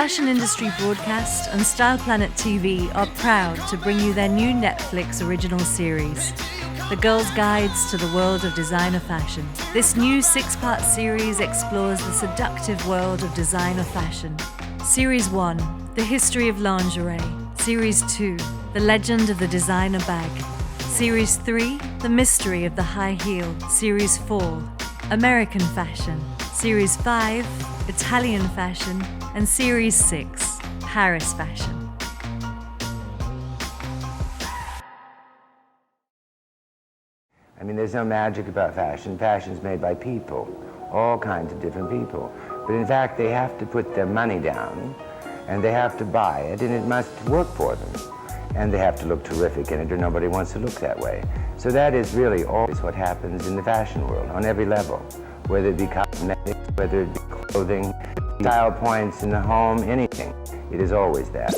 Fashion Industry Broadcast and Style Planet TV are proud to bring you their new Netflix original series, The Girl's Guides to the World of Designer Fashion. This new 6-part series explores the seductive world of designer fashion. Series 1, The History of Lingerie. Series 2, The Legend of the Designer Bag. Series 3, The Mystery of the High Heel. Series 4, American Fashion. Series 5, Italian Fashion. And Series 6, Paris Fashion. I mean, there's no magic about fashion. Fashion's made by people, all kinds of different people. But in fact, they have to put their money down, and they have to buy it, and it must work for them. And they have to look terrific in it, or nobody wants to look that way. So that is really always what happens in the fashion world, on every level, whether it be cosmetics, whether it be clothing, style points in the home, anything. It is always that.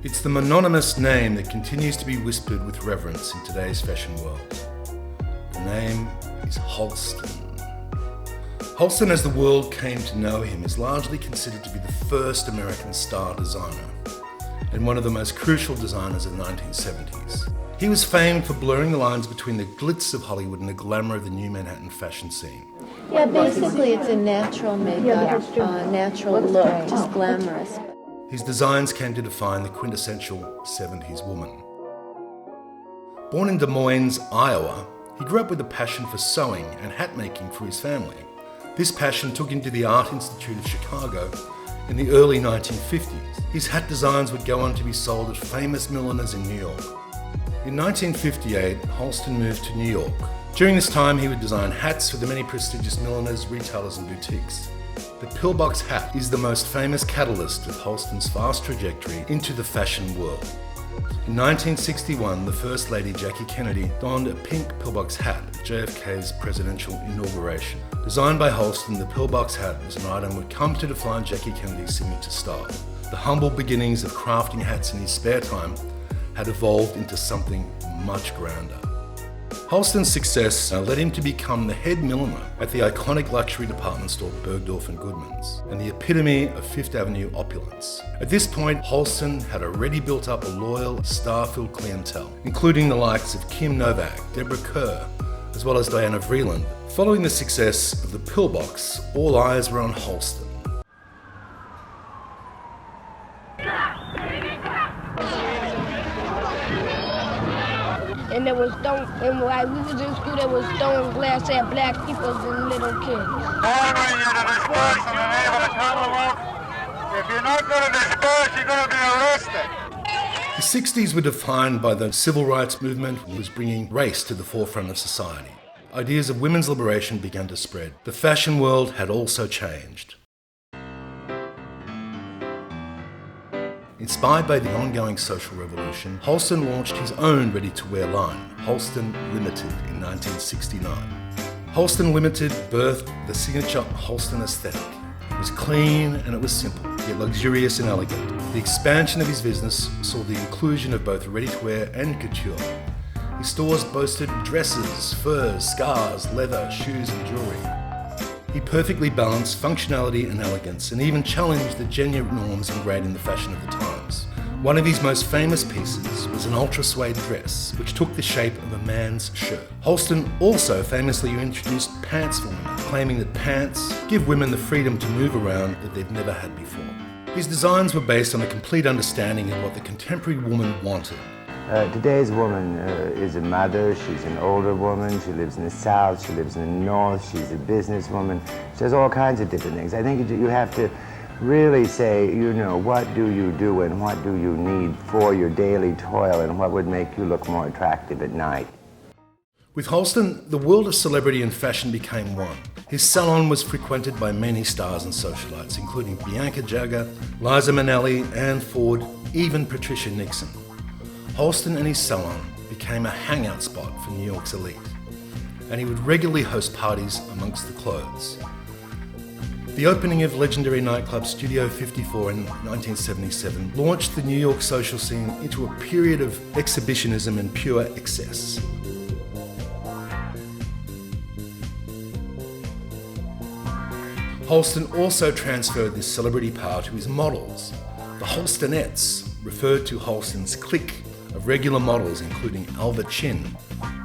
It's the mononymous name that continues to be whispered with reverence in today's fashion world. The name is Halston. Halston, as the world came to know him, is largely considered to be the first American style designer and one of the most crucial designers of the 1970s. He was famed for blurring the lines between the glitz of Hollywood and the glamour of the new Manhattan fashion scene. Yeah, basically it's a natural makeup, natural look, just glamorous. His designs came to define the quintessential 70s woman. Born in Des Moines, Iowa, he grew up with a passion for sewing and hat making for his family. This passion took him to the Art Institute of Chicago in the early 1950s. His hat designs would go on to be sold at famous milliners in New York. In 1958, Halston moved to New York. During this time, he would design hats for the many prestigious milliners, retailers and boutiques. The pillbox hat is the most famous catalyst of Halston's fast trajectory into the fashion world. In 1961, the First Lady Jackie Kennedy donned a pink pillbox hat at JFK's presidential inauguration. Designed by Halston, the pillbox hat was an item that would come to define Jackie Kennedy's signature style. The humble beginnings of crafting hats in his spare time had evolved into something much grander. Halston's success led him to become the head milliner at the iconic luxury department store Bergdorf and Goodman's, and the epitome of Fifth Avenue opulence. At this point, Halston had already built up a loyal, star-filled clientele, including the likes of Kim Novak, Deborah Kerr, as well as Diana Vreeland. Following the success of the pillbox, all eyes were on Halston. And there was and while we was in school, there was throwing glass at black people and little kids. Ordering you to disperse in the name of the Commonwealth. If you're not going to disperse, you're going to be arrested. The 60s were defined by the civil rights movement, which was bringing race to the forefront of society. Ideas of women's liberation began to spread. The fashion world had also changed. Inspired by the ongoing social revolution, Halston launched his own ready-to-wear line, Halston Limited, in 1969. Halston Limited birthed the signature Halston aesthetic. It was clean and it was simple, yet luxurious and elegant. The expansion of his business saw the inclusion of both ready-to-wear and couture. His stores boasted dresses, furs, scarves, leather, shoes and jewelry. He perfectly balanced functionality and elegance and even challenged the gender norms ingrained in the fashion of the times. One of his most famous pieces was an ultrasuede dress, which took the shape of a man's shirt. Halston also famously introduced pants for women, claiming that pants give women the freedom to move around that they've never had before. His designs were based on a complete understanding of what the contemporary woman wanted. Today's woman is a mother, she's an older woman, she lives in the South, she lives in the North, she's a businesswoman, she does all kinds of different things. I think you have to really say, what do you do and what do you need for your daily toil and what would make you look more attractive at night. With Halston, the world of celebrity and fashion became one. His salon was frequented by many stars and socialites, including Bianca, Jagger, Liza Minelli, Ann Ford, even Patricia Nixon. Halston and his salon became a hangout spot for New York's elite, and he would regularly host parties amongst the clothes. The opening of legendary nightclub Studio 54 in 1977 launched the New York social scene into a period of exhibitionism and pure excess. Halston also transferred this celebrity power to his models. The Halstonettes referred to Halston's clique of regular models including Alva Chin,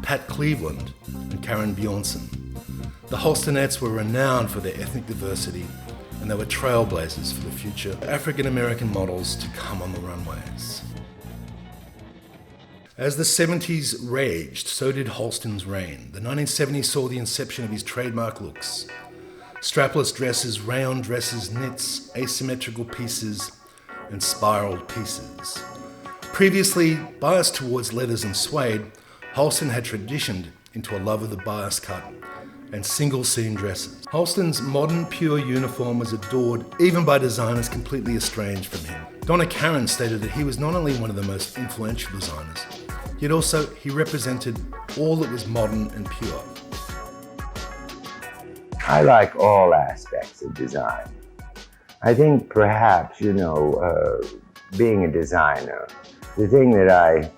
Pat Cleveland and Karen Bjornson. The Halstonettes were renowned for their ethnic diversity and they were trailblazers for the future African-American models to come on the runways. As the 70s raged, so did Halston's reign. The 1970s saw the inception of his trademark looks. Strapless dresses, rayon dresses, knits, asymmetrical pieces, and spiraled pieces. Previously biased towards leathers and suede, Halston had transitioned into a love of the bias cut and single seam dresses. Halston's modern pure uniform was adored even by designers completely estranged from him. Donna Karan stated that he was not only one of the most influential designers, yet also he represented all that was modern and pure. I like all aspects of design. I think perhaps, being a designer, the thing that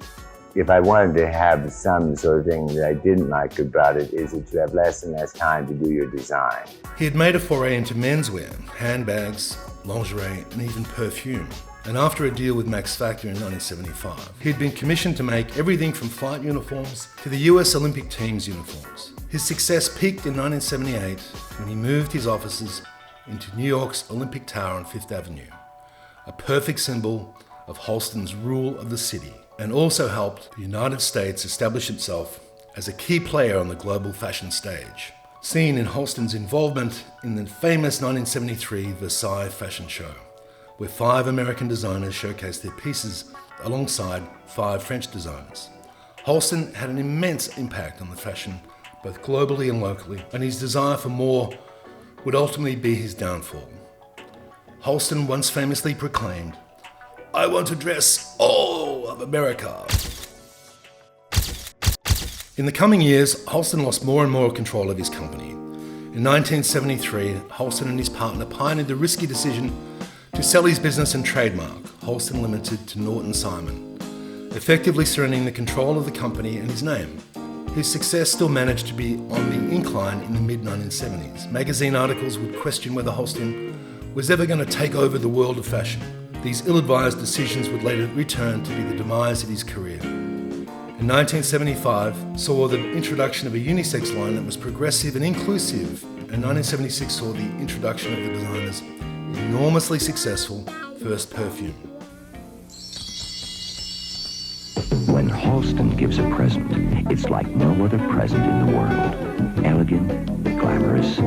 if I wanted to have some sort of thing that I didn't like about it is that you have less and less time to do your design. He had made a foray into menswear, handbags, lingerie, and even perfume. And after a deal with Max Factor in 1975, he had been commissioned to make everything from flight uniforms to the US Olympic team's uniforms. His success peaked in 1978 when he moved his offices into New York's Olympic Tower on Fifth Avenue, a perfect symbol of Halston's rule of the city, and also helped the United States establish itself as a key player on the global fashion stage, seen in Halston's involvement in the famous 1973 Versailles fashion show, where 5 American designers showcased their pieces alongside 5 French designers. Halston had an immense impact on the fashion, both globally and locally, and his desire for more would ultimately be his downfall. Halston once famously proclaimed, "I want to dress all of America." In the coming years, Halston lost more and more control of his company. In 1973, Halston and his partner pioneered the risky decision to sell his business and trademark, Halston Limited, to Norton Simon, effectively surrendering the control of the company and his name. His success still managed to be on the incline in the mid-1970s. Magazine articles would question whether Halston was ever going to take over the world of fashion. These ill-advised decisions would later return to be the demise of his career. In 1975, saw the introduction of a unisex line that was progressive and inclusive, and 1976 saw the introduction of the designer's enormously successful first perfume. When Halston gives a present, it's like no other present in the world. Elegant, glamorous,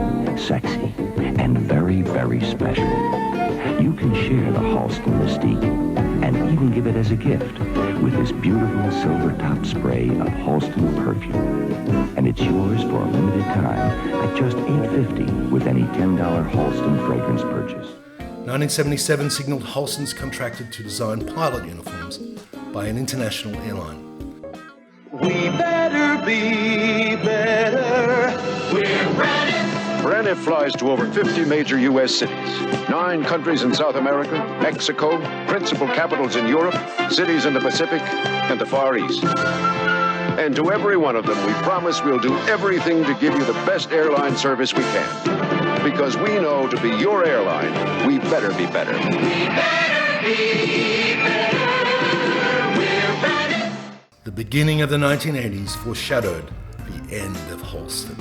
sexy, and very, very special. You can share the Halston mystique and even give it as a gift with this beautiful silver top spray of Halston perfume. And it's yours for a limited time at just $8.50 with any $10 Halston fragrance purchase. 1977 signaled Halston's contracted to design pilot uniforms by an international airline. We better be better. We're ready. PLANA flies to over 50 major U.S. cities, 9 countries in South America, Mexico, principal capitals in Europe, cities in the Pacific, and the Far East. And to every one of them, we promise we'll do everything to give you the best airline service we can. Because we know to be your airline, we better be better. We better be better. We're ready. The beginning of the 1980s foreshadowed the end of Halston.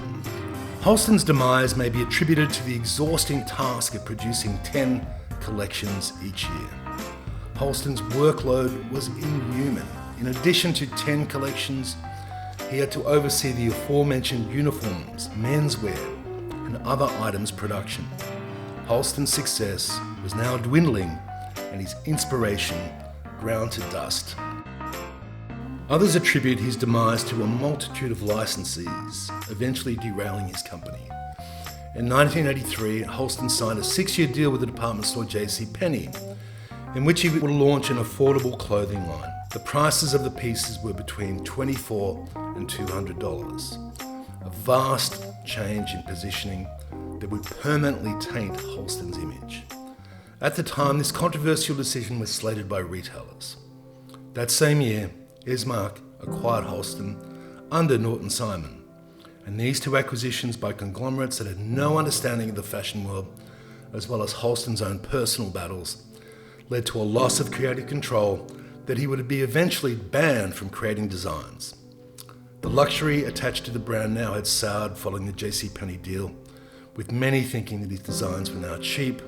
Halston's demise may be attributed to the exhausting task of producing 10 collections each year. Halston's workload was inhuman. In addition to 10 collections, he had to oversee the aforementioned uniforms, menswear, and other items production. Halston's success was now dwindling and his inspiration ground to dust. Others attribute his demise to a multitude of licensees, eventually derailing his company. In 1983, Halston signed a 6-year deal with the department store JCPenney, in which he would launch an affordable clothing line. The prices of the pieces were between $24 and $200. A vast change in positioning that would permanently taint Halston's image. At the time, this controversial decision was slated by retailers. That same year, Esmark acquired Halston under Norton Simon, and these two acquisitions by conglomerates that had no understanding of the fashion world, as well as Halston's own personal battles, led to a loss of creative control that he would be eventually banned from creating designs. The luxury attached to the brand now had soured following the JCPenney deal, with many thinking that his designs were now cheap,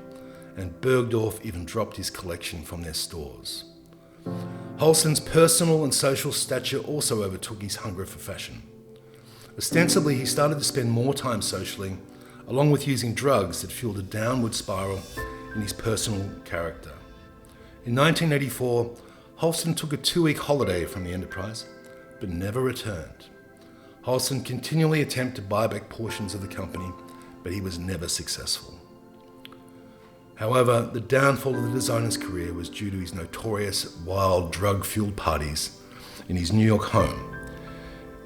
and Bergdorf even dropped his collection from their stores. Halston's personal and social stature also overtook his hunger for fashion. Ostensibly, he started to spend more time socially, along with using drugs that fueled a downward spiral in his personal character. In 1984, Halston took a 2-week holiday from the enterprise, but never returned. Halston continually attempted to buy back portions of the company, but he was never successful. However, the downfall of the designer's career was due to his notorious wild drug-fueled parties in his New York home.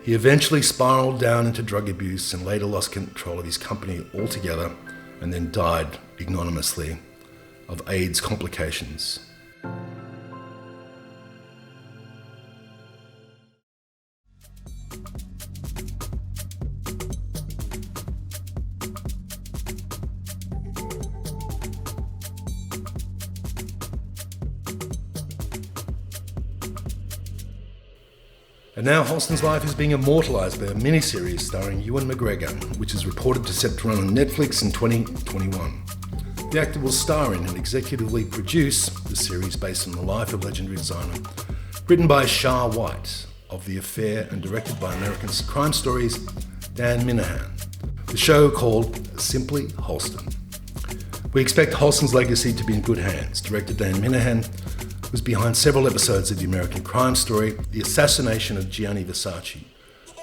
He eventually spiraled down into drug abuse and later lost control of his company altogether and then died ignominiously of AIDS complications. And now Halston's life is being immortalised by a miniseries starring Ewan McGregor, which is reported to set to run on Netflix in 2021. The actor will star in and executively produce the series based on the life of legendary designer, written by Shah White of The Affair and directed by American Crime Stories' Dan Minahan. The show, called Simply Halston. We expect Halston's legacy to be in good hands. Director Dan Minahan was behind several episodes of the American Crime Story, The Assassination of Gianni Versace,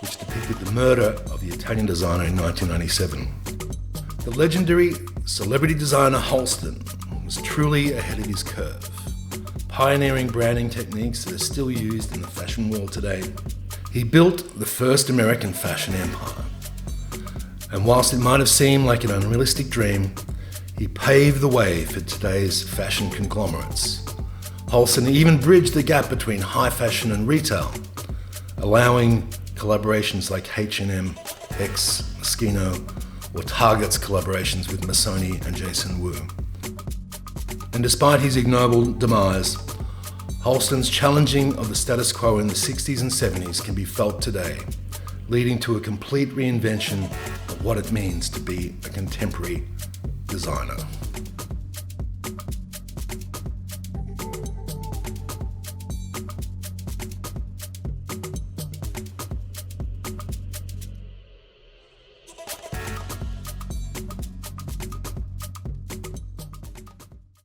which depicted the murder of the Italian designer in 1997. The legendary celebrity designer Halston was truly ahead of his curve, pioneering branding techniques that are still used in the fashion world today. He built the first American fashion empire, and whilst it might have seemed like an unrealistic dream, he paved the way for today's fashion conglomerates. Halston even bridged the gap between high fashion and retail, allowing collaborations like H&M, X, Moschino, or Target's collaborations with Missoni and Jason Wu. And despite his ignoble demise, Halston's challenging of the status quo in the 60s and 70s can be felt today, leading to a complete reinvention of what it means to be a contemporary designer.